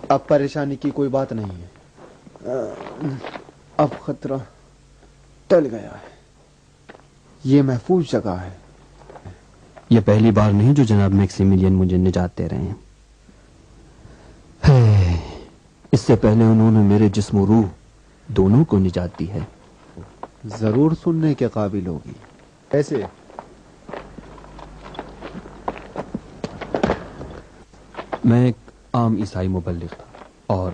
اب پریشانی کی کوئی بات نہیں ہے، اب خطرہ ٹل گیا ہے، یہ محفوظ جگہ ہے۔ یہ پہلی بار نہیں جو جناب میکسیملین مجھے نجات دے رہے ہیں، اس سے پہلے انہوں نے میرے جسم و روح دونوں کو نجات دی ہے۔ ضرور سننے کے قابل ہوگی۔ ایسے میں ایک عام عیسائی مبلغ تھا اور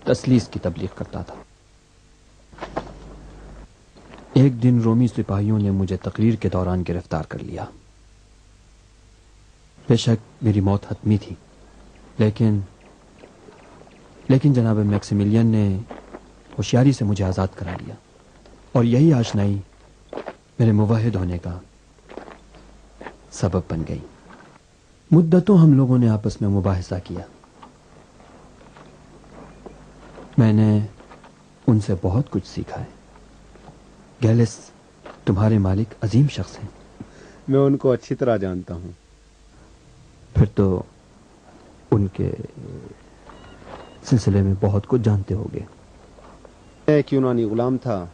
تثلیث کی تبلیغ کرتا تھا۔ ایک دن رومی سپاہیوں نے مجھے تقریر کے دوران گرفتار کر لیا۔ بے شک میری موت حتمی تھی، لیکن جناب میکسیملین نے ہوشیاری سے مجھے آزاد کرا لیا، اور یہی آشنائی میرے موحد ہونے کا سبب بن گئی۔ مدتوں ہم لوگوں نے آپس میں مباحثہ کیا۔ میں نے ان سے بہت کچھ سیکھا ہے۔ گیلس تمہارے مالک عظیم شخص ہیں۔ میں ان کو اچھی طرح جانتا ہوں۔ پھر تو ان کے سلسلے میں بہت کچھ جانتے ہوگے۔ میں ایک یونانی غلام تھا،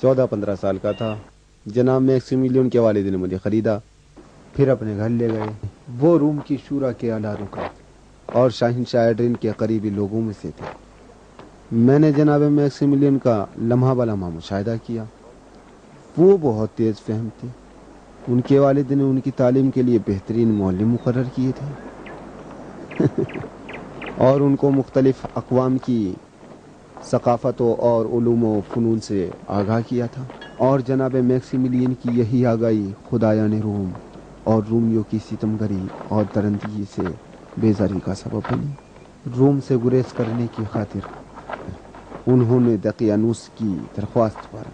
14-15 سال کا تھا۔ جناب میکسیملین کے والد نے مجھے خریدا، پھر اپنے گھر لے گئے۔ وہ روم کی شورا کے اعلیٰ رکن اور شاہنشاہ ایڈرین کے قریبی لوگوں میں سے تھے۔ میں نے جناب میکسیملین کا لمحہ بلمحہ مشاہدہ کیا۔ وہ بہت تیز فہم تھے۔ ان کے والد نے ان کی تعلیم کے لیے بہترین معلم مقرر کیے تھے اور ان کو مختلف اقوام کی ثقافتوں اور علوم و فنون سے آگاہ کیا تھا، اور جناب میکسیملین کی یہی آگاہی خدایان روم اور رومیوں کی ستمگری اور درندگی سے بیزاری کا سبب بنی۔ روم سے گریز کرنے کی خاطر انہوں نے دقیانوس کی درخواست پر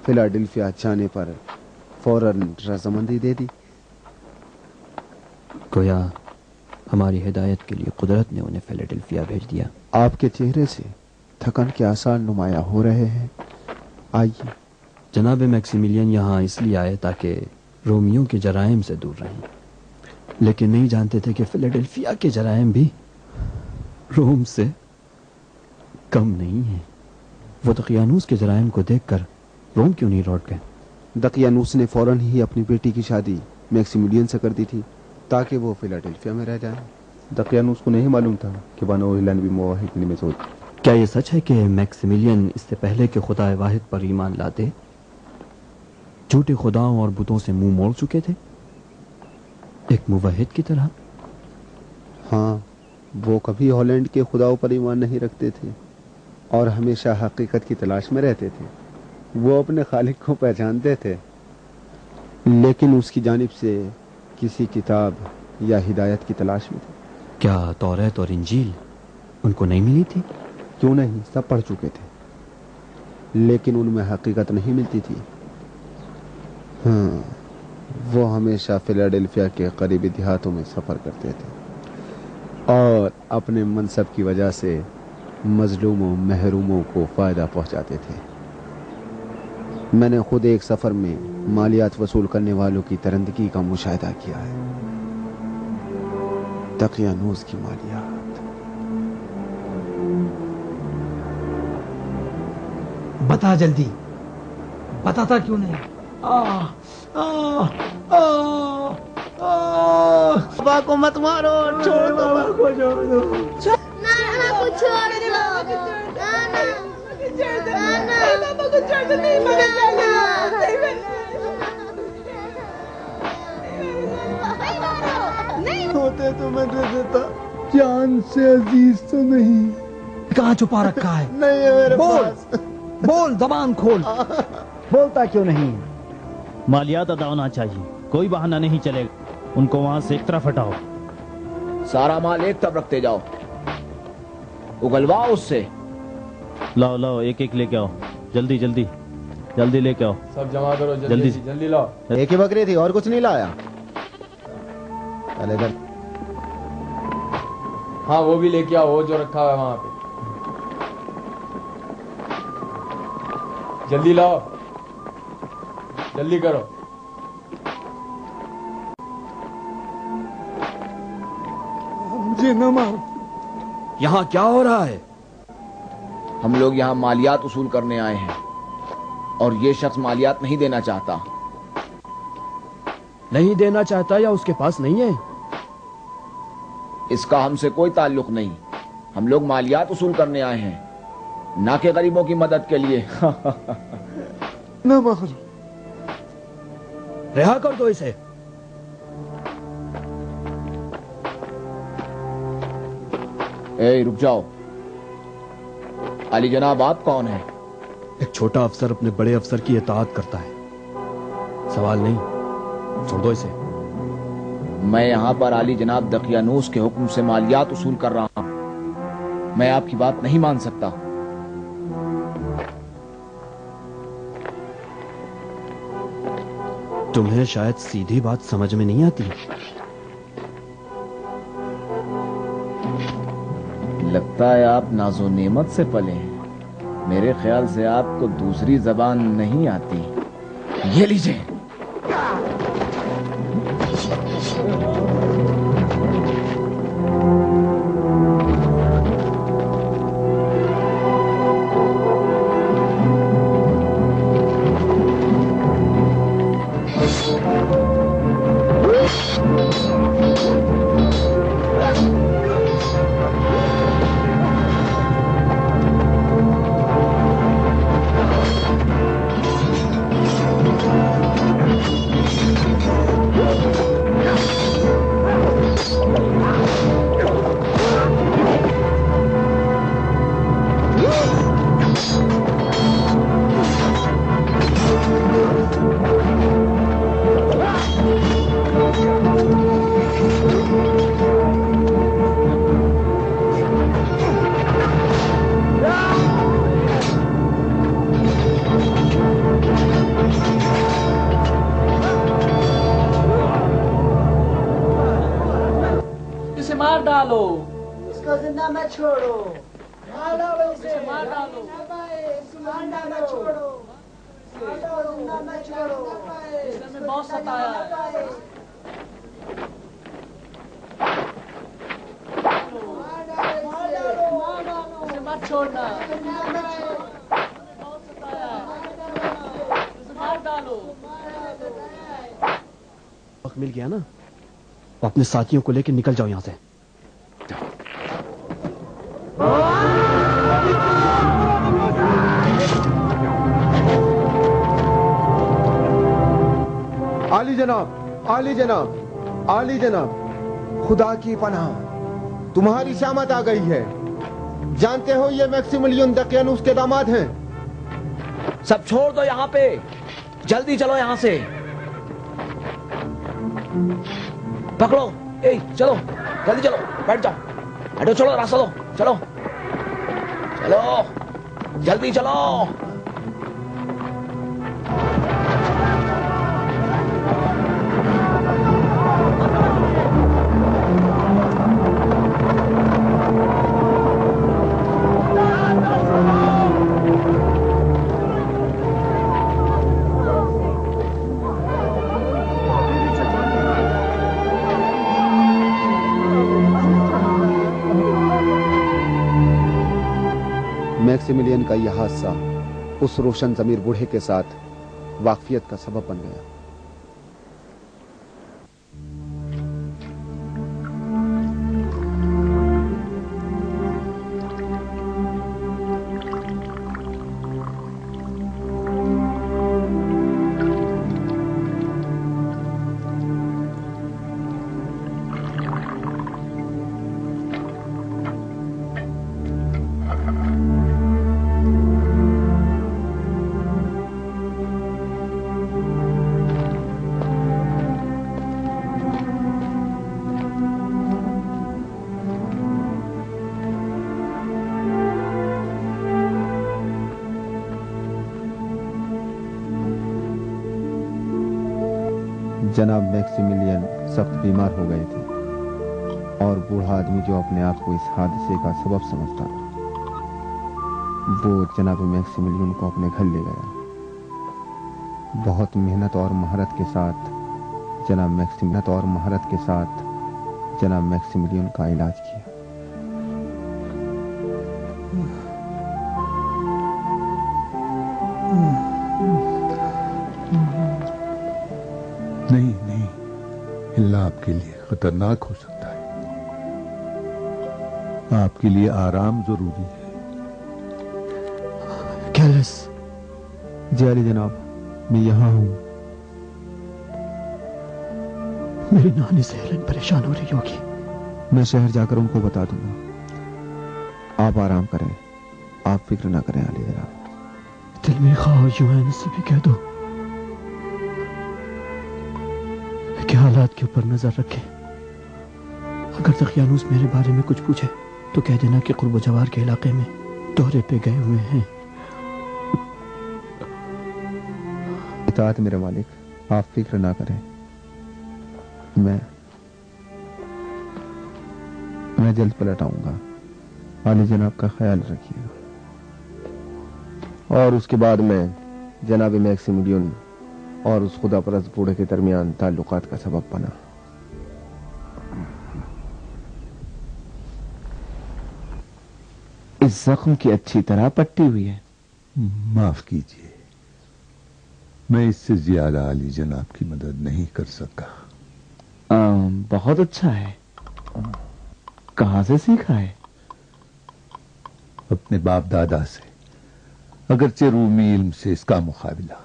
فلاڈیلفیا جانے پر فوراً رضامندی دے دی۔ گویا ہماری ہدایت کے لیے قدرت نے انہیں فلاڈیلفیا بھیج دیا۔ آپ کے چہرے سے تھکن کے آثار نمایاں ہو رہے ہیں، آئیے۔ جناب میکسیملین یہاں اس لیے آئے تاکہ رومیوں کے جرائم سے دور رہیں، لیکن نہیں جانتے تھے کہ فلاڈیلفیا کے جرائم بھی روم سے کم نہیں ہیں۔ وہ دقیانوس کے جرائم کو دیکھ کر روم کیوں نہیں لوٹ گئے؟ دقیانوس نے فوراً ہی اپنی بیٹی کی شادی میکسیملین سے کر دی تھی تاکہ وہ فلاڈیلفیا میں رہ جائیں۔ دقیانوس کو نہیں معلوم تھا کہ بنو ہلال بھی موحدین میں سے ہوتے۔ کیا یہ سچ ہے کہ میکسیملین اس سے پہلے کہ خدا واحد پر ایمان لاتے جھوٹے خداؤں اور بتوں سے منہ موڑ چکے تھے، ایک موحد کی طرح؟ ہاں، وہ کبھی ہالینڈ کے خداؤں پر ایمان نہیں رکھتے تھے اور ہمیشہ حقیقت کی تلاش میں رہتے تھے۔ وہ اپنے خالق کو پہچانتے تھے، لیکن اس کی جانب سے کسی کتاب یا ہدایت کی تلاش میں تھے۔ کیا توریت اور انجیل ان کو نہیں ملی تھی؟ کیوں نہیں، سب پڑھ چکے تھے، لیکن ان میں حقیقت نہیں ملتی تھی۔ ہاں، وہ ہمیشہ فلاڈیلفیا کے قریبی دیہاتوں میں سفر کرتے تھے اور اپنے منصب کی وجہ سے مظلوموں محروموں کو فائدہ پہنچاتے تھے۔ میں نے خود ایک سفر میں مالیات وصول کرنے والوں کی درندگی کا مشاہدہ کیا ہے۔ دقیانوس کی مالیات۔ بتا جلدی، بتاتا کیوں نہیں؟ بابا کو مت مارو، چھوڑ دو بابا کو، چھوڑ دو۔ نانا کو چھوڑ دو، نانا بابا کو چھوڑ دو، نہیں ہوتے تو میں دے دیتا، جان سے عزیز تو نہیں۔ کہاں چھپا رکھا ہے؟ نہیں ہے میرے پاس۔ بول، زبان کھول۔ بولتا کیوں نہیں؟ مالیات ادا ہونا چاہیے، کوئی بہانہ نہیں چلے گا۔ ان کو وہاں سے ایک طرف ہٹاؤ۔ سارا مال ایک طرف رکھتے جاؤ، اگلواؤ اس سے۔ لاؤ لاؤ، ایک ایک لے کے آؤ، جلدی جلدی جلدی لے کے آؤ، سب جمع کرو، جلدی جلدی لاؤ۔ ایک ہی بکری تھی اور کچھ نہیں لایا؟ چلے ادھر۔ ہاں وہ بھی لے کے آؤ، وہ جو رکھا ہوا ہے وہاں پہ، جلدی لاؤ۔ जल्दी करो। जी न मार। यहाँ क्या हो रहा है? हम लोग यहाँ मालियात वसूल करने आए हैं और ये शख्स मालियात नहीं देना चाहता। नहीं देना चाहता या उसके पास नहीं है? इसका हमसे कोई ताल्लुक नहीं। हम लोग मालियात वसूल करने आए हैं, ना कि गरीबों की मदद के लिए। न मार। रिहा कर दो इसे। ए, रुक जाओ। अली जनाब, आप कौन हैं? एक छोटा अफसर अपने बड़े अफसर की इताअत करता है। सवाल नहीं, छोड़ दो इसे। मैं यहाँ पर अली जनाब दकियानूस के हुक्म से मालियात वसूल कर रहा हूँ। मैं आपकी बात नहीं मान सकता। तुम्हें शायद सीधी बात समझ में नहीं आती। लगता है आप नाजो नेमत से पले हैं। मेरे ख्याल से आपको दूसरी जबान नहीं आती। ये लीजिए। मार डालो। इसको जिंदा मत छोड़ो। मार डालो इसे, मार डालो। जिंदा मत छोड़ो। जिंदा मत छोड़ो। इसने हमें बहुत सताया है। इसे मत छोड़ना। बहुत सताया है। इसे मार डालो। वक्त मिल गया ना, अपने साथियों को लेकर निकल जाओ यहां से। आली जनाब, आली जनाब, आली जनाब, खुदा की पनाह, तुम्हारी शामत आ गई है। जानते हो ये मैक्सिमिलियन दकियानूस के दामाद हैं। सब छोड़ दो यहाँ पे, जल्दी चलो यहाँ से। पकड़ो, ए चलो, जल्दी चलो, बैठ जाओ। हटो, चलो, रास्ता दो, चलो चलो, जल्दी चलो। मैक्सिमिलियन का यह हादसा उस रोशन ज़मीर बूढ़े के साथ वाकफियत का सबब बन गया। जनाब मैक्सिमिलियन सख्त बीमार हो गए थे और बूढ़ा आदमी जो अपने आप को इस हादसे का सबब समझता था, वो जनाब मैक्सिमिलियन को अपने घर ले गया। بہت محنت اور مہارت کے ساتھ جناب میکسیملین کا علاج کیا. نہیں ہلنا آپ کے لیے خطرناک ہو سکتا ہے. آپ کے لیے آرام ضروری ہے. کیلس. جی علی جناب، میں یہاں ہوں. میری نانی سے ہیلن پریشان ہو رہی ہوگی. میں شہر جا کر ان کو بتا دوں گا. آپ آرام کریں، آپ فکر نہ کریں علی جناب. دل میں خواہ یوں ہے، سے بھی کہہ دو کہ حالات کے اوپر نظر رکھیں. اگر دقیانوس میرے بارے میں کچھ پوچھے تو کہہ دینا کہ قرب و جوار کے علاقے میں دورے پہ گئے ہوئے ہیں. اطاعت میرے مالک، آپ فکر نہ کریں. میں جلد پلٹ آؤں گا. علی جناب کا خیال رکھیے گا. اور اس کے بعد میں جناب میکسیملین اور اس خدا پرست بوڑھے کے درمیان تعلقات کا سبب بنا. اس زخم کی اچھی طرح پٹی ہوئی ہے. معاف کیجیے، میں اس سے زیادہ علی جناب کی مدد نہیں کر سکا. بہت اچھا ہے. کہاں سے سیکھا ہے؟ اپنے باپ دادا سے. اگرچہ رومی علم سے اس کا مقابلہ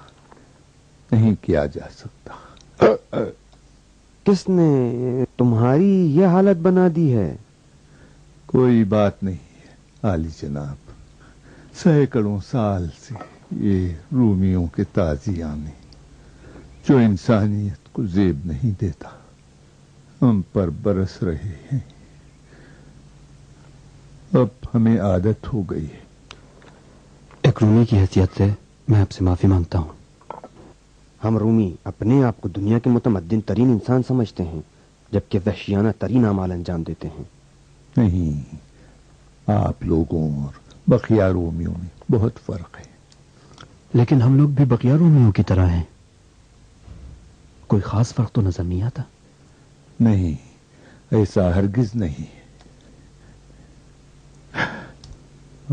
نہیں کیا جا سکتا. کس نے تمہاری یہ حالت بنا دی ہے؟ کوئی بات نہیں ہے علی جناب. سینکڑوں سال سے یہ رومیوں کے تازیانے جو انسانیت کو زیب نہیں دیتا ہم پر برس رہے ہیں. اب ہمیں عادت ہو گئی ہے. ایک رومی کی حیثیت سے میں آپ سے معافی مانگتا ہوں. ہم رومی اپنے آپ کو دنیا کے متمدن ترین انسان سمجھتے ہیں، جبکہ وحشیانہ ترین اعمال انجام دیتے ہیں. نہیں، آپ لوگوں اور بقیہ رومیوں میں بہت فرق ہے. لیکن ہم لوگ بھی بقیہ رومیوں کی طرح ہیں. کوئی خاص فرق تو نظر نہیں آتا. نہیں، ایسا ہرگز نہیں.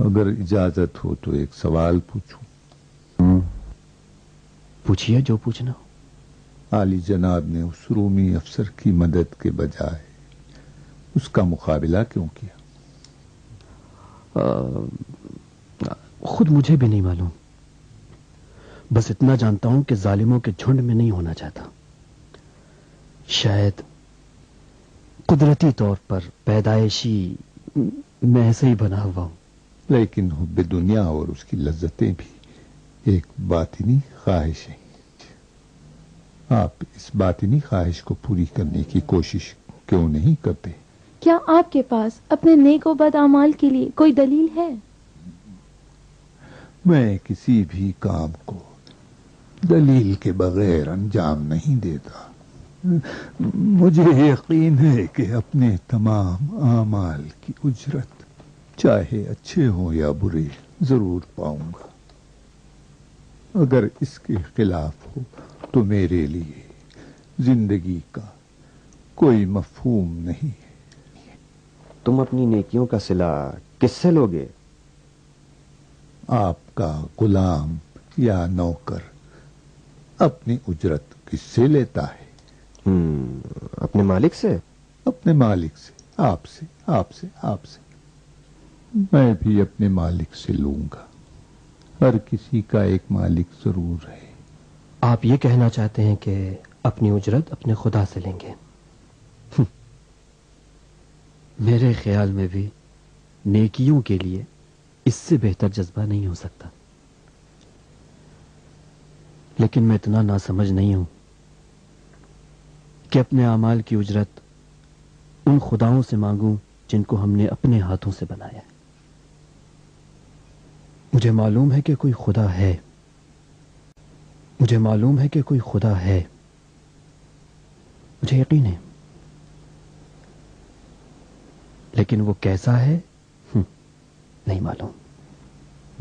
اگر اجازت ہو تو ایک سوال پوچھوں؟ پوچھئے جو پوچھنا ہو. علی جناب نے اس رومی افسر کی مدد کے بجائے اس کا مقابلہ کیوں کیا؟ خود مجھے بھی نہیں معلوم. بس اتنا جانتا ہوں کہ ظالموں کے جھنڈ میں نہیں ہونا چاہتا. شاید قدرتی طور پر پیدائشی میں ایسے ہی بنا ہوا ہوں. لیکن حب دنیا اور اس کی لذتیں بھی ایک باطنی خواہش ہے. آپ اس باطنی خواہش کو پوری کرنے کی کوشش کیوں نہیں کرتے؟ کیا آپ کے پاس اپنے نیک و بد اعمال کے لیے کوئی دلیل ہے؟ میں کسی بھی کام کو دلیل کے بغیر انجام نہیں دیتا. مجھے یقین ہے کہ اپنے تمام اعمال کی اجرت چاہے اچھے ہوں یا برے ضرور پاؤں گا. اگر اس کے خلاف ہو تو میرے لیے زندگی کا کوئی مفہوم نہیں ہے. تم اپنی نیکیوں کا صلہ کس سے لوگے؟ آپ کا غلام یا نوکر اپنی اجرت کس سے لیتا ہے؟ اپنے مالک سے. اپنے مالک سے. آپ سے. آپ سے. آپ سے. میں بھی اپنے مالک سے لوں گا. ہر کسی کا ایک مالک ضرور ہے. آپ یہ کہنا چاہتے ہیں کہ اپنی اجرت اپنے خدا سے لیں گے؟ میرے خیال میں بھی نیکیوں کے لیے اس سے بہتر جذبہ نہیں ہو سکتا. لیکن میں اتنا ناسمجھ نہیں ہوں کہ اپنے اعمال کی اجرت ان خداؤں سے مانگوں جن کو ہم نے اپنے ہاتھوں سے بنایا ہے. مجھے معلوم ہے کہ کوئی خدا ہے. مجھے معلوم ہے کہ کوئی خدا ہے. مجھے یقین ہے. لیکن وہ کیسا ہے نہیں معلوم.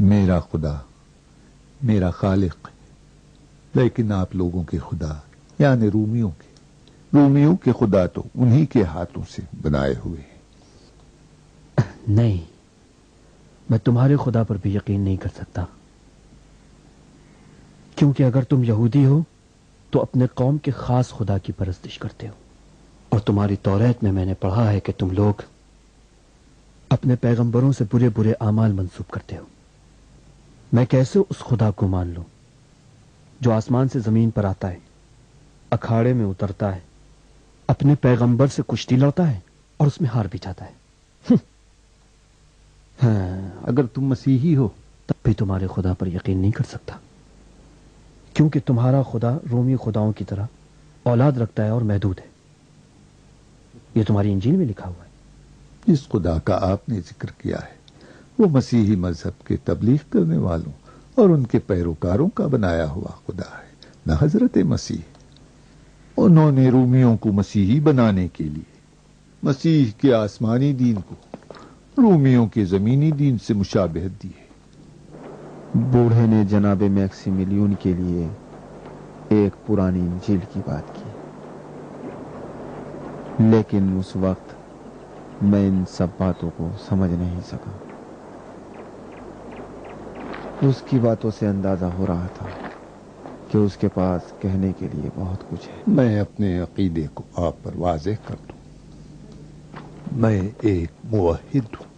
میرا خدا میرا خالق ہے. لیکن آپ لوگوں کے خدا یعنی رومیوں کے خدا تو انہی کے ہاتھوں سے بنائے ہوئے ہیں۔ نہیں، میں تمہارے خدا پر بھی یقین نہیں کر سکتا، کیونکہ اگر تم یہودی ہو تو اپنے قوم کے خاص خدا کی پرستش کرتے ہو، اور تمہاری توریت میں میں نے پڑھا ہے کہ تم لوگ اپنے پیغمبروں سے برے برے اعمال منسوب کرتے ہو۔ میں کیسے اس خدا کو مان لوں جو آسمان سے زمین پر آتا ہے، اکھاڑے میں اترتا ہے، اپنے پیغمبر سے کشتی لڑتا ہے اور اس میں ہار بھی جاتا ہے؟ ہاں، اگر تم مسیحی ہو تب بھی تمہارے خدا پر یقین نہیں کر سکتا، کیونکہ تمہارا خدا رومی خداؤں کی طرح اولاد رکھتا ہے اور محدود ہے۔ یہ تمہاری انجیل میں لکھا ہوا ہے۔ جس خدا کا آپ نے ذکر کیا ہے وہ مسیحی مذہب کے تبلیغ کرنے والوں اور ان کے پیروکاروں کا بنایا ہوا خدا ہے، نہ حضرت مسیح۔ انہوں نے رومیوں کو مسیحی بنانے کے لیے مسیح کے آسمانی دین کو رومیوں کے زمینی دین سے مشابہت دی ہے۔ بوڑھے نے جناب میکسیمیلین کے لیے ایک پرانی انجیل کی بات کی، لیکن اس وقت میں ان سب باتوں کو سمجھ نہیں سکا۔ اس کی باتوں سے اندازہ ہو رہا تھا کہ اس کے پاس کہنے کے لیے بہت کچھ ہے۔ میں اپنے عقیدے کو آپ پر واضح کر دوں، میں ایک موحد ہوں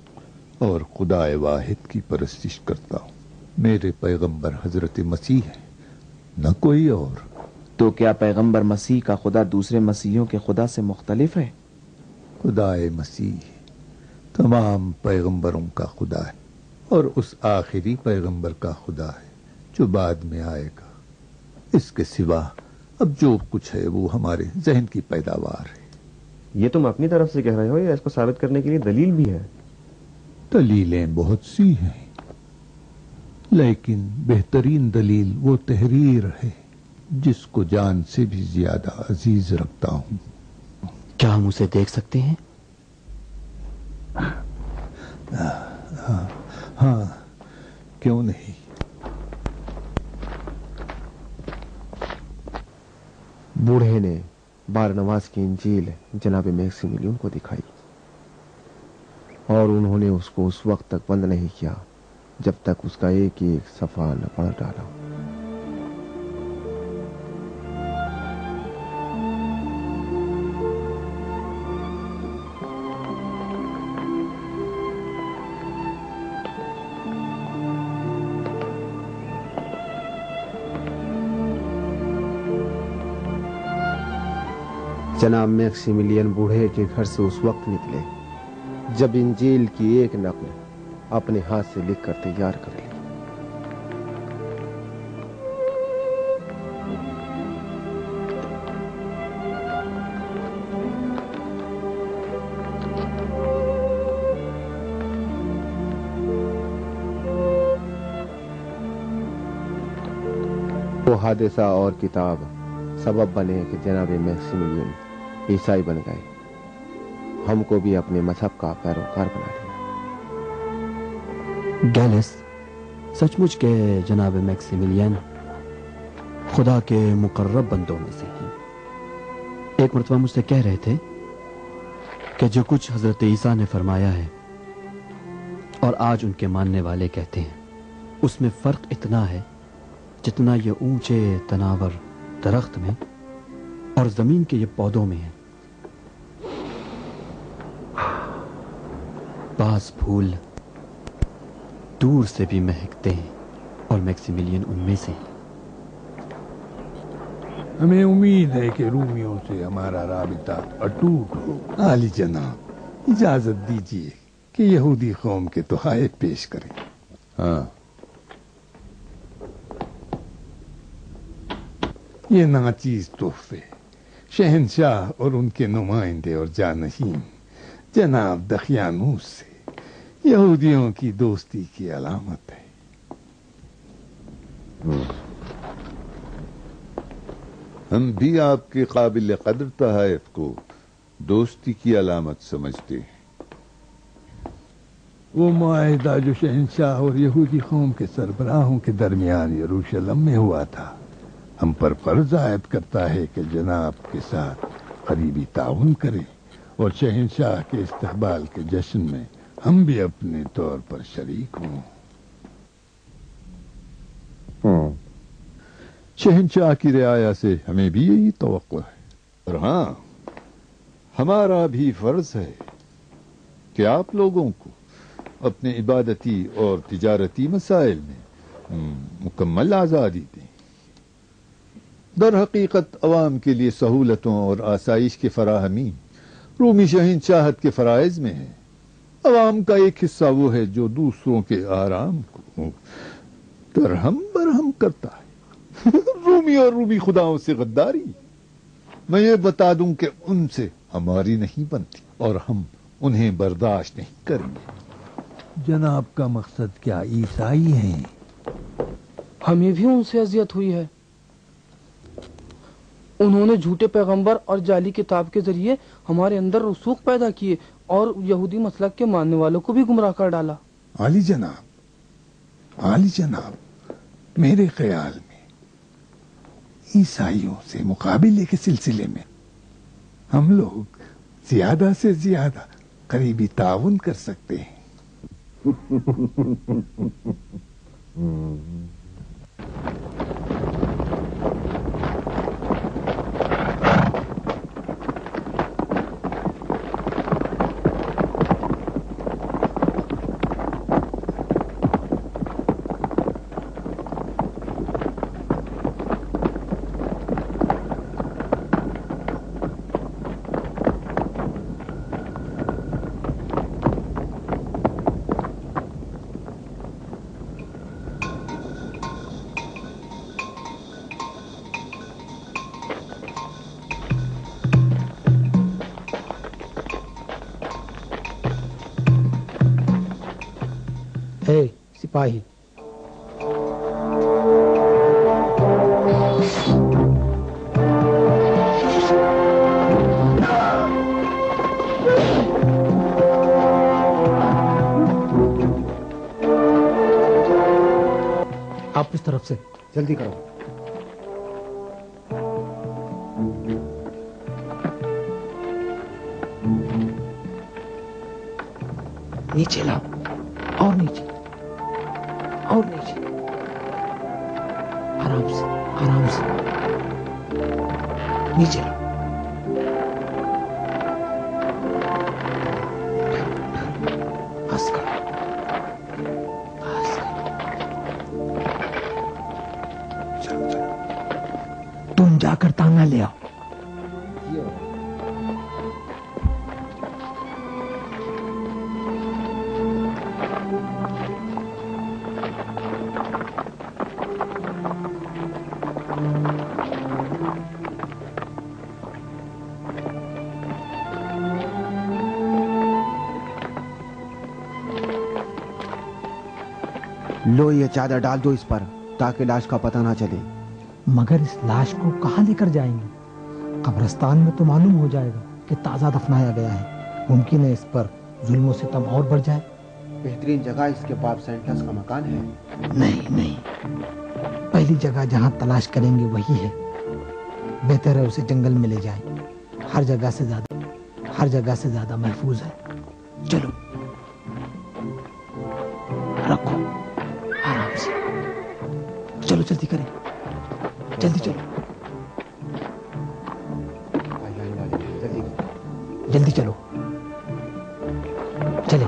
اور خدا واحد کی پرستش کرتا ہوں۔ میرے پیغمبر حضرت مسیح ہے، نہ کوئی اور۔ تو کیا پیغمبر مسیح کا خدا دوسرے مسیحیوں کے خدا سے مختلف ہے؟ خدا مسیح تمام پیغمبروں کا خدا ہے اور اس آخری پیغمبر کا خدا ہے جو بعد میں آئے گا۔ اس کے سوا اب جو کچھ ہے وہ ہمارے ذہن کی پیداوار ہے۔ یہ تم اپنی طرف سے کہہ رہے ہو یا اس کو ثابت کرنے کے لیے دلیل بھی ہے؟ دلیلیں بہت سی ہیں، لیکن بہترین دلیل وہ تحریر ہے جس کو جان سے بھی زیادہ عزیز رکھتا ہوں۔ کیا ہم اسے دیکھ سکتے ہیں؟ ہاں، کیوں نہیں؟ بوڑھے نے بارنواس کی انجیل جناب میکسیمیلین کو دکھائی، اور انہوں نے اس کو اس وقت تک بند نہیں کیا جب تک اس کا ایک ایک صفحہ نہ پڑھ ڈالا۔ جناب میکسیمیلین بوڑھے کے گھر سے اس وقت نکلے جب انجیل کی ایک نقل اپنے ہاتھ سے لکھ کر تیار کر لی۔ وہ حادثہ اور کتاب سبب بنے کہ جناب میکسیمیلین عیسائی بن گئے، ہم کو بھی اپنے مذہب کا پیروکار بنا لیا۔ گیلس سچ مچ کے جناب میکسیمیلین خدا کے مقرب بندوں میں سے ہیں۔ ایک مرتبہ مجھ سے کہہ رہے تھے کہ جو کچھ حضرت عیسیٰ نے فرمایا ہے اور آج ان کے ماننے والے کہتے ہیں، اس میں فرق اتنا ہے جتنا یہ اونچے تناور درخت میں اور زمین کے یہ پودوں میں ہے۔ بعض پھول دور سے بھی مہکتے ہیں اور میکسیمیلین ان میں سے ہیں۔ ہمیں امید ہے کہ رومیوں سے ہمارا رابطہ اٹوٹ ہو۔ عالی جناب، اجازت دیجیے کہ یہودی قوم کے تحائف پیش کریں۔ ہاں، یہ ناچیز تحفے شہنشاہ اور ان کے نمائندے اور جانشین جناب دقیانوس سے یہودیوں کی دوستی کی علامت ہے۔ ہم بھی آپ کے قابل قدر تحائف کو دوستی کی علامت سمجھتے ہیں۔ وہ معاہدہ جو شہنشاہ اور یہودی قوم کے سربراہوں کے درمیان یروشلم میں ہوا تھا، ہم پر فرض عائد کرتا ہے کہ جناب کے ساتھ قریبی تعاون کریں اور شہنشاہ کے استقبال کے جشن میں ہم بھی اپنے طور پر شریک ہوں۔ شہنشاہ کی رعایا سے ہمیں بھی یہی توقع ہے، اور ہاں ہمارا بھی فرض ہے کہ آپ لوگوں کو اپنے عبادتی اور تجارتی مسائل میں مکمل آزادی دیں۔ در حقیقت عوام کے لیے سہولتوں اور آسائش کی فراہمی رومی شہنشاہت کے فرائض میں ہے۔ عوام کا ایک حصہ وہ ہے جو دوسروں کے آرام کو درہم برہم کرتا ہے۔ رومی اور رومی خداؤں سے غداری، میں یہ بتا دوں کہ ان سے ہماری نہیں بنتی اور ہم انہیں برداشت نہیں کریں گے۔ جناب کا مقصد کیا عیسائی ہیں؟ ہمیں بھی ان سے اذیت ہوئی ہے۔ انہوں نے جھوٹے پیغمبر اور جعلی کتاب کے ذریعے ہمارے اندر رسوخ پیدا کیے اور یہودی مسلک کے ماننے والوں کو بھی گمراہ کر ڈالا۔ عالی جناب، میرے خیال میں عیسائیوں سے مقابلے کے سلسلے میں ہم لوگ زیادہ سے زیادہ قریبی تعاون کر سکتے ہیں۔ سپاہی، آپ اس طرف سے جلدی کرو۔ نیچے لاؤ، اور نیچے، اور نیچے، آرام سے، آرام سے نیچے لاؤ۔ بس کرو، بس کرو۔ چلو چلو، تم جا کر تانگا لے آؤ۔ لو یہ چادر ڈال دو اس پر تاکہ لاش کا پتہ نہ چلے۔ مگر اس لاش کو کہاں لے کر جائیں گے؟ قبرستان میں تو معلوم ہو جائے گا کہ تازہ دفنایا گیا ہے، ممکن ہے اس پر ظلم و ستم اور بڑھ جائے۔ بہترین جگہ اس کے باپ سینٹس کا مکان ہے۔ نہیں، پہلی جگہ جہاں تلاش کریں گے وہی ہے۔ بہتر ہے اسے جنگل میں لے جائیں، ہر جگہ سے زیادہ محفوظ ہے۔ چلو رکھو، آرام سے، چلو جلدی کریں، جلدی چلو، جلدی چلو، چلے۔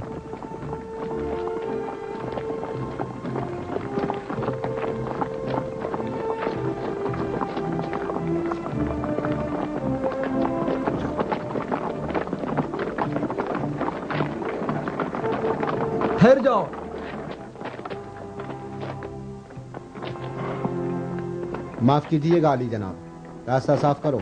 ٹھہر جاؤ۔ معاف کیجیے گا علی جناب، راستہ صاف کرو۔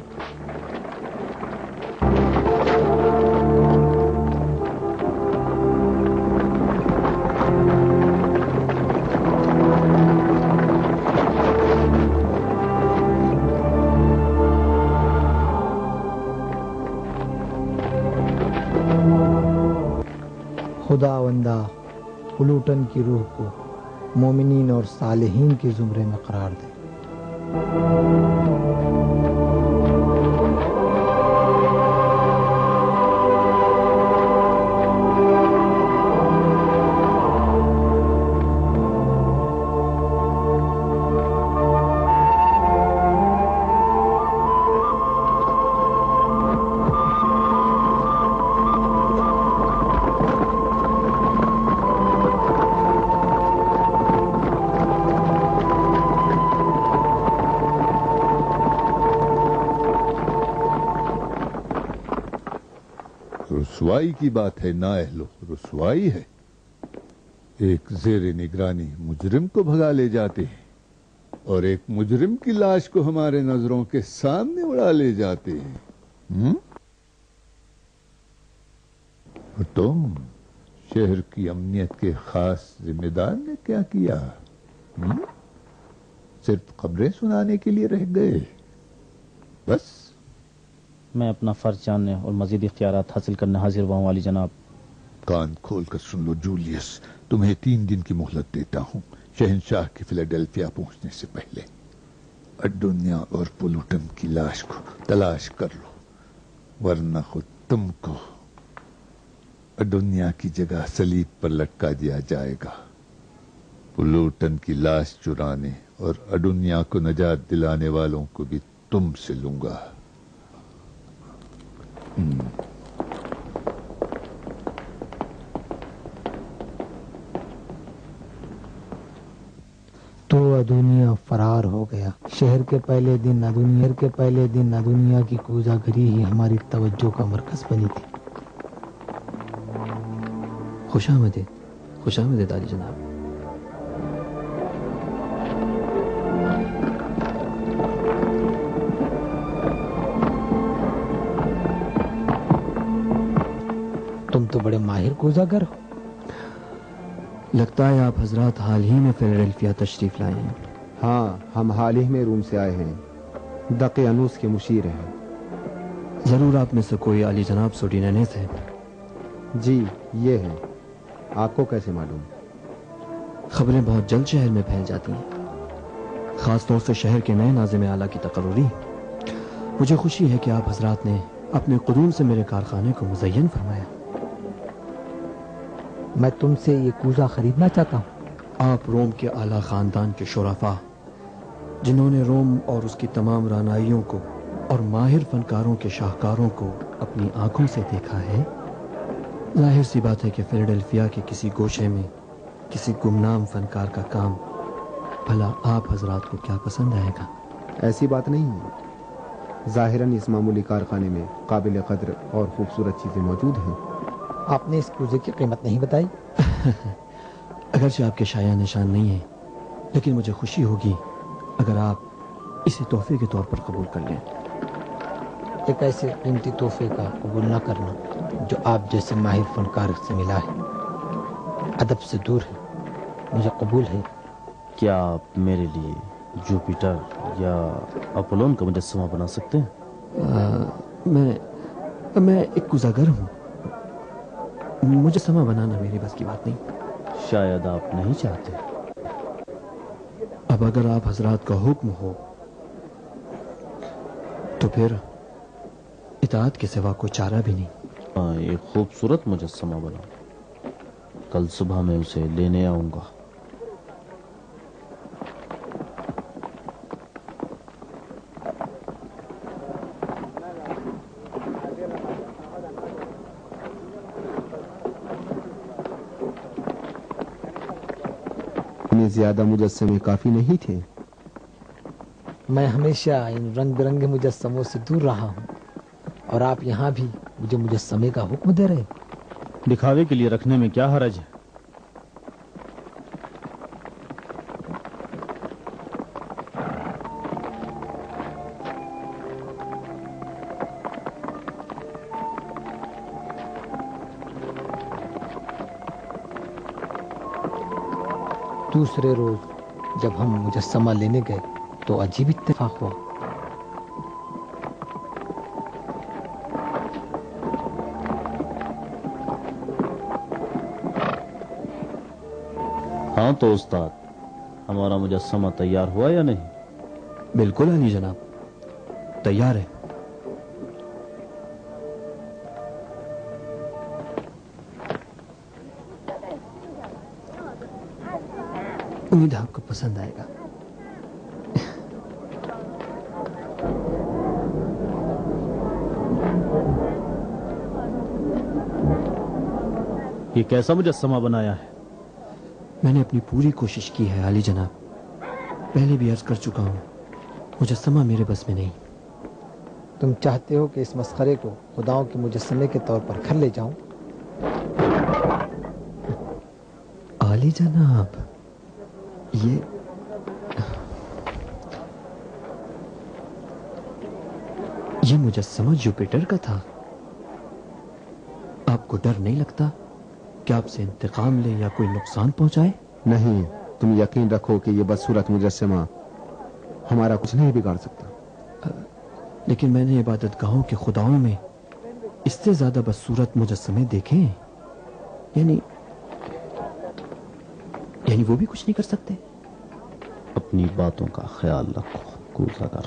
خداوندہ پلوٹن کی روح کو مومنین اور صالحین کے زمرے میں قرار دے۔ रुसवाई की बात है ना अहलो, रुसवाई है। एक जेर निगरानी मुजरिम को भगा ले जाते हैं और एक मुजरिम की लाश को हमारे नजरों के सामने उड़ा ले जाते हैं। और तुम शहर की अमनियत के खास जिम्मेदार ने क्या किया? सिर्फ खबरें सुनाने के लिए रह गए बस? मैं अपना फर्ज जानने और मजीद इख्तियारात हासिल करने हाजिर हुआ हूं वाली जनाब। कान खोल कर सुन लो जूलियस, तुम्हें 3 दिन की मोहलत देता हूं शहंशाह की फिलाडेल्फिया पहुंचने से पहले। अडोनिया और पुलूटन की लाश को तलाश कर लो, वरना खुद तुमको अडोनिया की जगह सलीब पर लटका दिया जाएगा। पुलूटन की लाश चुराने और अडोनिया को नजात दिलाने वालों को भी तुमसे लूंगा। तो अदुनिया फरार हो गया। शहर के पहले दिन अदुनिया की कूजागरी ही हमारी तवज्जो का मरकज बनी थी। खुशामदीद आली जनाब। तुम तो बड़े माहिर कूजागर हो। लगता है आप हजरात हाल ही में फिलाडेल्फिया तशरीफ लाए हैं। हाँ, हम हाल ही में रूम से आए हैं। दक़यानूस के मुशीर हैं। जरूर आप में से कोई आली जनाब सोडिनेनेस है। जी, ये है। आपको कैसे मालूम? खबरें बहुत जल्द शहर में फैल जाती हैं, खास तौर से शहर के नए नाज़िम आला की तकर्रुरी। मुझे खुशी है कि आप हजरात ने अपने कुदूम से मेरे कारखाने को मुज़य्यन फरमाया। मैं तुमसे ये कूजा खरीदना चाहता हूँ। आप रोम के आला खानदान के शुराफा, जिन्होंने रोम और उसकी तमाम रानाइयों को और माहिर फनकारों के शाहकारों को अपनी आंखों से देखा है, जाहिर सी बात है कि फिलाडेल्फिया के किसी गोशे में किसी गुमनाम फनकार का काम भला आप हजरात को क्या पसंद आएगा? ऐसी बात नहीं है। जाहिरन इस मामूली कारखाने में काबिल कद्र और खूबसूरत चीजें मौजूद हैं। आपने इस कूजे की कीमत नहीं बताई। अगरचे आपके शाया निशान नहीं है, लेकिन मुझे खुशी होगी अगर आप इसे तोहफे के तौर पर कबूल कर लें। एक ऐसे कीमती तोहफे का कबूल न करना जो आप जैसे माहिर फनकार से मिला है, अदब से दूर है। मुझे कबूल है। क्या आप मेरे लिए जुपिटर या अपोलोन का मुजस्समा बना सकते हैं? मैं एक कुजागर हूँ, मुजस्समा बनाना मेरी बस की बात नहीं। शायद आप नहीं चाहते। अब अगर आप हजरात का हुक्म हो तो फिर इताअत के सिवा कोई चारा भी नहीं। एक खूबसूरत मुजस्समा बना, कल सुबह मैं उसे लेने आऊंगा। इतने ज्यादा मुजस्समे काफी नहीं थे। मैं हमेशा इन रंग बिरंगे मुजस्समों से दूर रहा हूँ, और आप यहाँ भी मुझे मुजस्समे का हुक्म दे रहे। दिखावे के लिए रखने में क्या हरज है? दूसरे रोज जब हम मुजस्समा लेने गए तो अजीब इत्तेफाक हुआ। हाँ तो उस्ताद, हमारा मुजस्समा तैयार हुआ या नहीं? बिल्कुल अली जनाब, तैयार है। उम्मीद है आपको पसंद आएगा। ये कैसा मुजस्समा बनाया है? मैंने अपनी पूरी कोशिश की है अली जनाब, पहले भी अर्ज कर चुका हूँ, मुजस्समा मेरे बस में नहीं। तुम चाहते हो कि इस मस्खरे को खुदाओं के मुजस्समे के तौर पर घर ले जाऊं? अली जनाब, ये मुजस्समा जुपिटर का था। आपको डर नहीं लगता कि आपसे इंतकाम ले या कोई नुकसान पहुंचाए? नहीं, तुम यकीन रखो कि ये बदसूरत मुजस्समा हमारा कुछ नहीं बिगाड़ सकता। लेकिन मैंने इबादतगाहों के खुदाओं में इससे ज्यादा बदसूरत मुजस्समे देखे हैं। यानी वो भी कुछ नहीं कर सकते। अपनी बातों का ख्याल रखो कूज़ागर,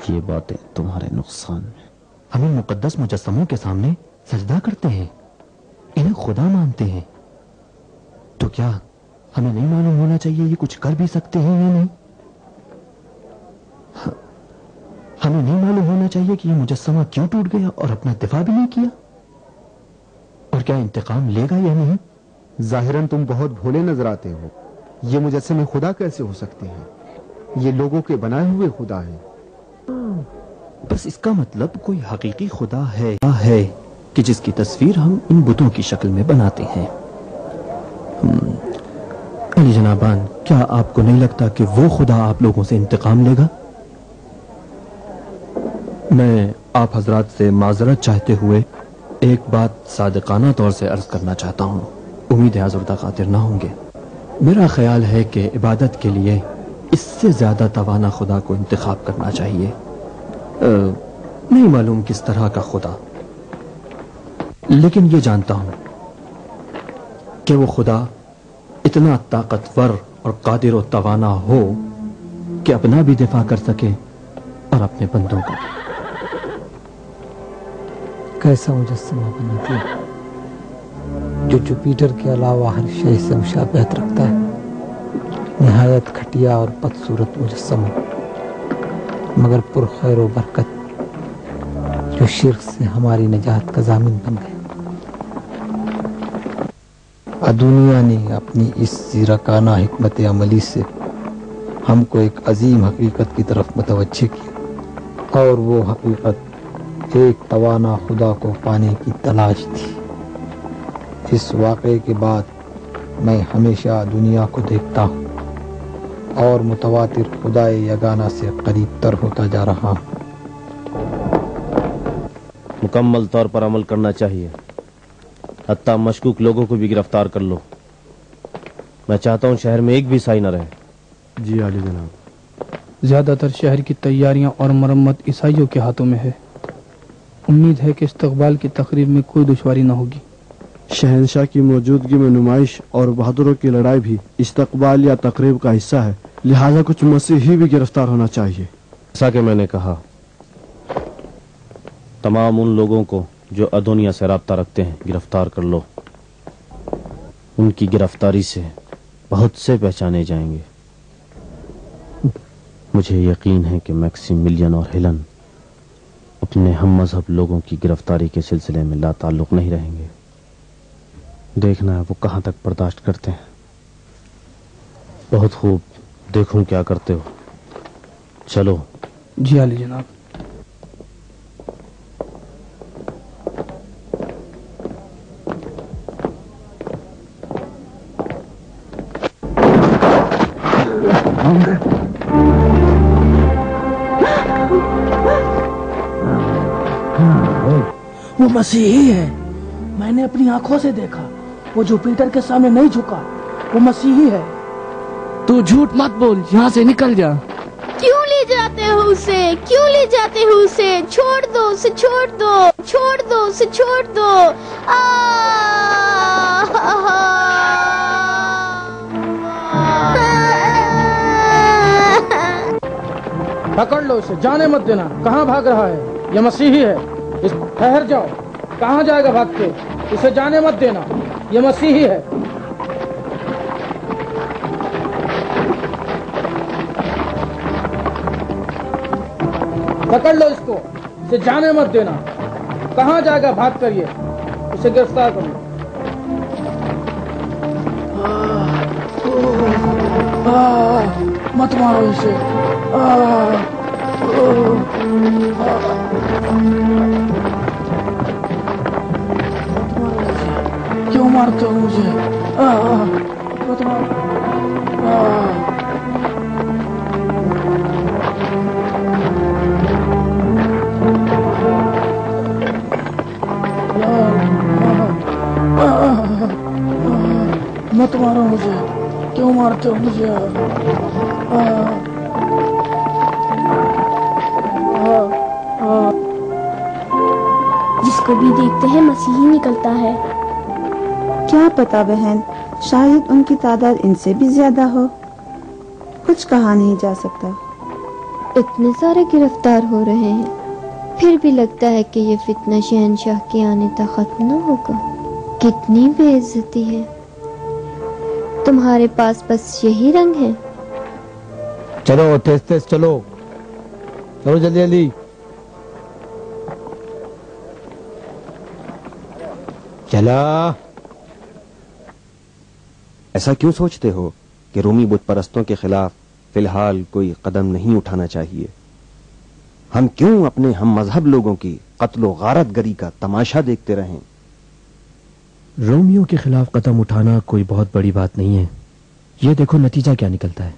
ये बातें तुम्हारे नुकसान में। हम इन मुकद्दस मुजस्समों के सामने सजदा करते हैं, इन्हें खुदा मानते हैं, तो क्या हमें नहीं मालूम होना चाहिए ये कुछ कर भी सकते हैं या नहीं? हमें नहीं मालूम होना चाहिए कि ये मुजस्समा क्यों टूट गया और अपना दिफा भी नहीं किया? और क्या इंतकाम लेगा या नहीं? जाहिरन तुम बहुत भोले नजर आते हो। ये मुजस्समे खुदा कैसे हो सकते हैं? ये लोगों के बनाए हुए खुदा हैं। बस इसका मतलब कोई हकीकी खुदा है कि जिसकी तस्वीर हम इन बुतों की शक्ल में बनाते हैं। अली जनाबान, क्या आपको नहीं लगता कि वो खुदा आप लोगों से इंतकाम लेगा? मैं आप हजरात से माजरत चाहते हुए एक बात सादिकाना तौर से अर्ज करना चाहता हूँ। उम्मीद है आज़ुर्दा खातिर ना होंगे। मेरा ख्याल है कि इबादत के लिए इससे ज्यादा तवाना खुदा को इंतखाब करना चाहिए। नहीं मालूम किस तरह का खुदा, लेकिन ये जानता हूं कि वो खुदा इतना ताकतवर और कादिर और तवाना हो कि अपना भी दिफा कर सके और अपने बंदों का। कैसा मुजस्समा बनाती है जो जुपिटर के अलावा हर शय से मुशाबहत रखता है। निहायत घटिया और बदसूरत मुजस्समा, मगर पुरखैर व बरकत, जो शिर्क से हमारी निजात का जामिन बन गए। दुनिया ने अपनी इस जीरकाना हिकमत अमली से हमको एक अजीम हकीकत की तरफ मुतवज्जे किया, और वो हकीकत एक तवाना खुदा को पाने की तलाश थी। इस वाक़े के बाद मैं हमेशा दुनिया को देखता हूँ और मुतवातिर खुदाए यगाना से करीब तर होता जा रहा हूँ। मुकम्मल तौर पर अमल करना चाहिए, हत्ता मशकूक लोगों को भी गिरफ्तार कर लो। मैं चाहता हूँ शहर में एक भी ईसाई न रहे। जी आली जनाब। ज्यादातर शहर की तैयारियां और मरम्मत ईसाइयों के हाथों में है। उम्मीद है कि इस्तकबाल की तकरीब में कोई दुश्वारी न होगी। शहंशाह की मौजूदगी में नुमाइश और बहादुरों की लड़ाई भी इस्तकबाल या तकरीब का हिस्सा है, लिहाजा कुछ मसीही भी गिरफ्तार होना चाहिए। जैसा कि मैंने कहा, तमाम उन लोगों को जो अदोनिया से राब्ता रखते हैं गिरफ्तार कर लो। उनकी गिरफ्तारी से बहुत से पहचाने जाएंगे। मुझे यकीन है कि मैक्सिमिलियन और हेलन अपने हम मजहब लोगों की गिरफ्तारी के सिलसिले में लाताल्लुक नहीं रहेंगे। देखना है वो कहां तक बर्दाश्त करते हैं। बहुत खूब, देखूं क्या करते हो। चलो। जी आली जनाब। वो मसीही है, मैंने अपनी आंखों से देखा। वो जुपिटर के सामने नहीं झुका, वो मसीही है। तू झूठ मत बोल, यहाँ से निकल जा। क्यों ले जाते हो उसे? क्यों ले जाते हो उसे? छोड़ दो उसे, छोड़ दो, छोड़ दो उसे, छोड़ दो। पकड़ लो इसे, जाने मत देना। कहाँ भाग रहा है? ये मसीही है। ठहर जाओ, कहाँ जाएगा भाग के? इसे जाने मत देना, ये मसीही है। पकड़ लो इसको, इसे जाने मत देना। कहाँ जाएगा भाग कर? ये इसे गिरफ्तार कर लो। मत मारो इसे। क्यों मारते हो मुझे? मत मारो। मत मारो मुझे, क्यों मारते हो मुझे? जिसको भी देखते हैं मसीही निकलता है। क्या पता बहन, शायद उनकी तादाद इनसे भी ज्यादा हो। कुछ कहा नहीं जा सकता। इतने सारे गिरफ्तार हो रहे हैं, फिर भी लगता है कि ये फितना शहनशाह के आने तक खत्म न होगा। कितनी बेइज्जती है। तुम्हारे पास बस यही रंग है? चलो तेज तेज चलो, चलो जल्दी जल्दी। चला। ऐसा क्यों सोचते हो कि रोमी बुत परस्तों के खिलाफ फिलहाल कोई कदम नहीं उठाना चाहिए? हम क्यों अपने हम मजहब लोगों की कत्लो गारत गरी का तमाशा देखते रहें? रोमियो के खिलाफ कदम उठाना कोई बहुत बड़ी बात नहीं है। ये देखो नतीजा क्या निकलता है।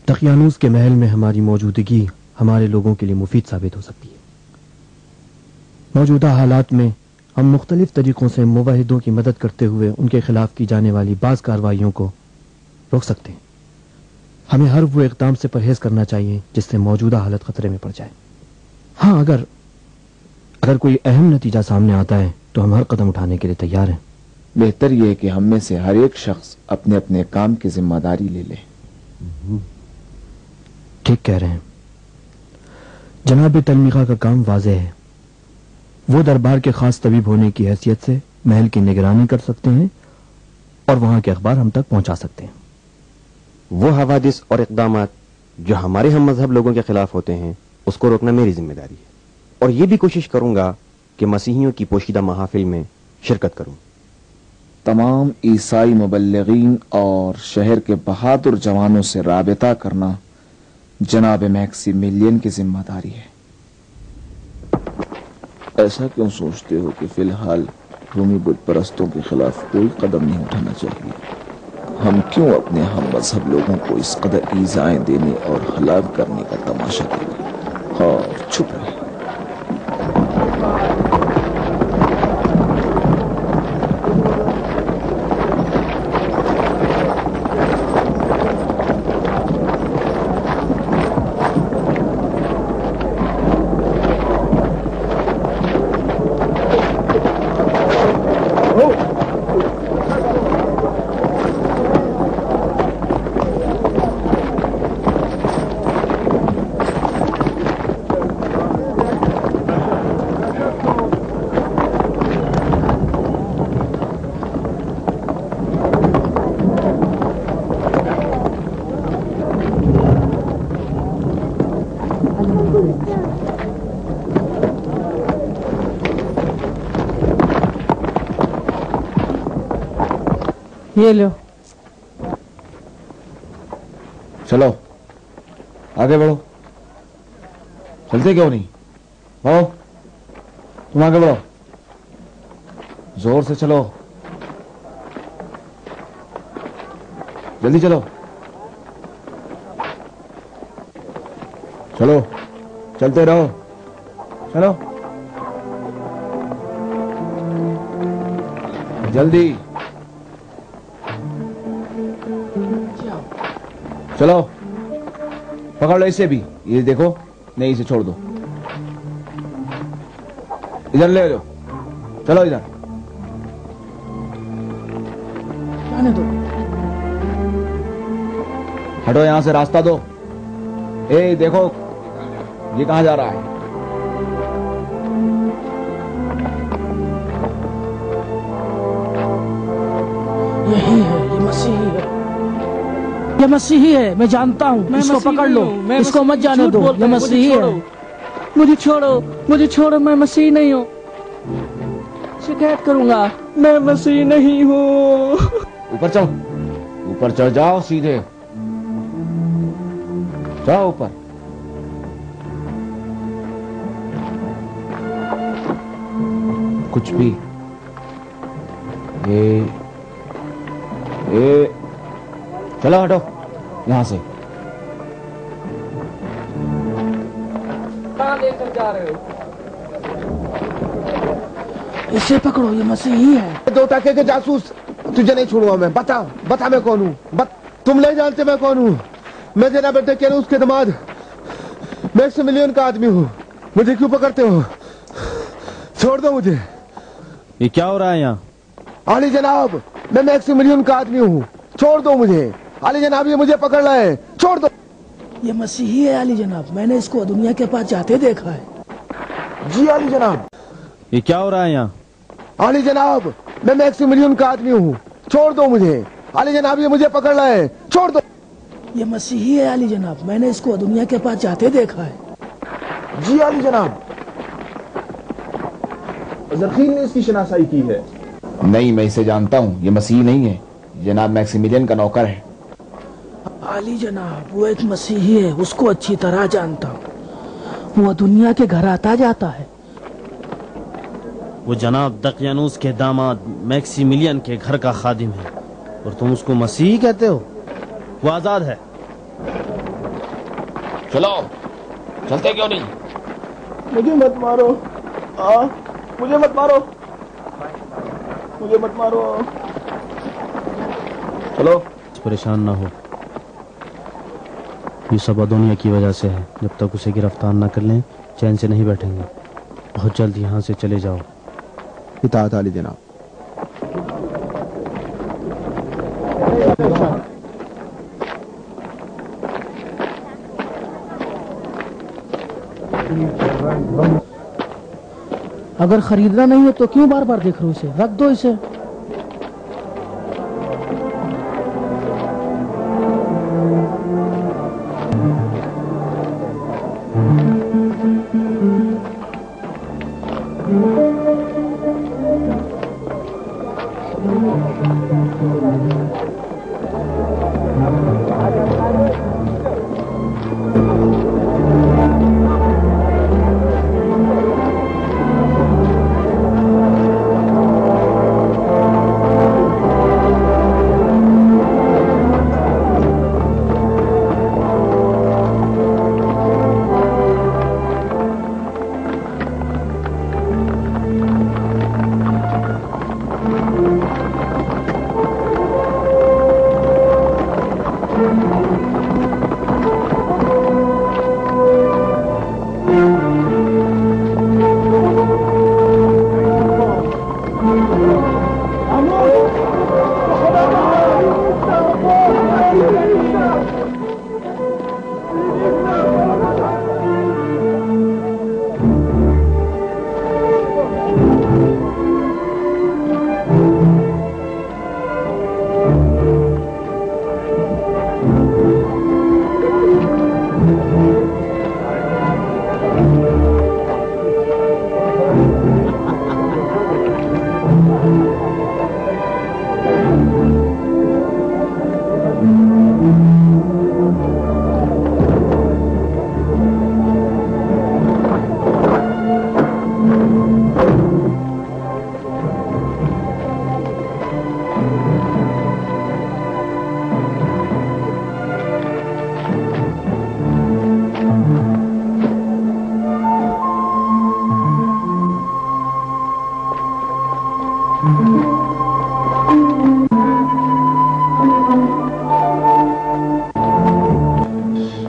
दकियानूस के महल में हमारी मौजूदगी हमारे लोगों के लिए मुफीद साबित हो सकती है। मौजूदा हालात में हम मुख्तलिफ तरीकों से मुवाहिदों की मदद करते हुए उनके खिलाफ की जाने वाली बाज़ कार्रवाइयों को रोक सकते हैं। हमें हर वो इक़दाम से परहेज करना चाहिए जिससे मौजूदा हालत खतरे में पड़ जाए। हाँ, अगर कोई अहम नतीजा सामने आता है तो हम हर कदम उठाने के लिए तैयार हैं। बेहतर यह है कि हम में से हर एक शख्स अपने अपने काम की जिम्मेदारी ले ले। ठीक कह रहे हैं। जनाब तलमीखा का काम वाज़ेह है। वो दरबार के खास तबीब होने की हैसियत से महल की निगरानी कर सकते हैं और वहां के अखबार हम तक पहुंचा सकते हैं। वो हवादिस और इक़दामात जो हमारे हम मजहब लोगों के खिलाफ होते हैं उसको रोकना मेरी जिम्मेदारी है, और ये भी कोशिश करूंगा कि मसीहियों की पोशीदा महाफिल में शिरकत करूं। तमाम ईसाई मुबल्लिगीन और शहर के बहादुर जवानों से राबिता करना जनाब मैक्सिमिलियन की जिम्मेदारी है। ऐसा क्यों सोचते हो कि फिलहाल रोमी बुत परस्तों के खिलाफ कोई कदम नहीं उठाना चाहिए? हम क्यों अपने हम मजहब लोगों को इस कदर ईज़ाएं देने और हलाक करने का तमाशा दें और छुप रहे? ये लो। चलो आगे बढ़ो। चलते क्यों नहीं? आओ, तुम आगे बढ़ो, जोर से चलो, जल्दी चलो। चलो, चलते रहो, चलो जल्दी चलो। पकड़ लो इसे भी, ये देखो, नहीं इसे छोड़ दो, इधर ले लो, चलो इधर। जाने दो। हटो यहां से, रास्ता दो। ए देखो, ये कहाँ जा रहा है? यही है, ये मसीही है, ये मसीही है, मैं जानता हूँ। इसको पकड़ लो, इसको मत जाने दो, ये मसीही है। मुझे छोड़ो, मुझे छोड़ो, मैं मसीही नहीं हूँ। शिकायत करूंगा, मैं मसीही नहीं हूँ। ऊपर चढ़, ऊपर चढ़ जाओ, सीधे जाओ ऊपर। कुछ भी चलो हटो यहां से। कहाँ लेकर जा रहे हो? इसे पकड़ो, ये मसीही है। 2 टके के जासूस, तुझे नहीं छोड़ूंगा मैं। बता बता मैं कौन हूँ? तुम नहीं जानते मैं कौन हूँ। मैं जनाब टेकेनूस के दामाद मैक्सिमिलियन का आदमी हूँ। मुझे क्यों पकड़ते हो? छोड़ दो मुझे। ये क्या हो रहा है यहाँ? आली जनाब, मैं मैक्सिमिलियन का आदमी हूँ, छोड़ दो मुझे। आली जनाब, ये मुझे पकड़ रहा है, छोड़ दो। ये मसीही है आली जनाब, मैंने इसको दुनिया के पास जाते देखा है। जी आली जनाब। ये क्या हो रहा है यहाँ? आली जनाब, मैं मैक्सिमिलियन का आदमी हूँ, छोड़ दो मुझे। आली जनाब, ये मुझे पकड़ रहा है, छोड़ दो। ये मसीही है आली जनाब, मैंने इसको दुनिया के पास जाते देखा है। जी आली जनाब। जरखीन ने इसकी शनासाई की है। नहीं, मैं इसे जानता हूँ, ये मसीह नहीं है, जनाब मैक्सिमिलियन का नौकर है। आली जनाब, वो एक मसीही है, उसको अच्छी तरह जानता हूँ। वो दुनिया के घर आता जाता है। वो जनाब दकियानूस के दामाद मैक्सिमिलियन के घर का खादिम है और तुम उसको मसीही कहते हो? वो आजाद है। चलो, चलते क्यों नहीं? मुझे मत मारो, मुझे मत मारो, मुझे मत मारो। चलो। परेशान ना हो, ये सब अदोनिया की वजह से है। जब तक उसे गिरफ्तार न कर लें, चैन से नहीं बैठेंगे। बहुत जल्द यहाँ से चले जाओ। इताअत आली जनाब। अगर खरीदना नहीं है तो क्यों बार बार देख रहे हो इसे? रख दो इसे।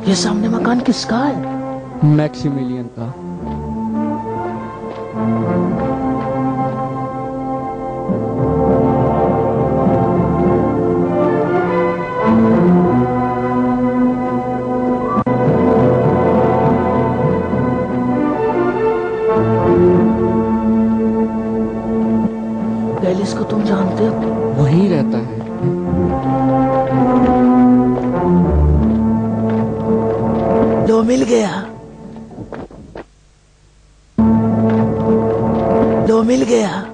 ये सामने मकान किसका है? मैक्सिमिलियन का। एलिस को तुम जानते हो? वहीं रहता है। लो मिल गया, लो मिल गया।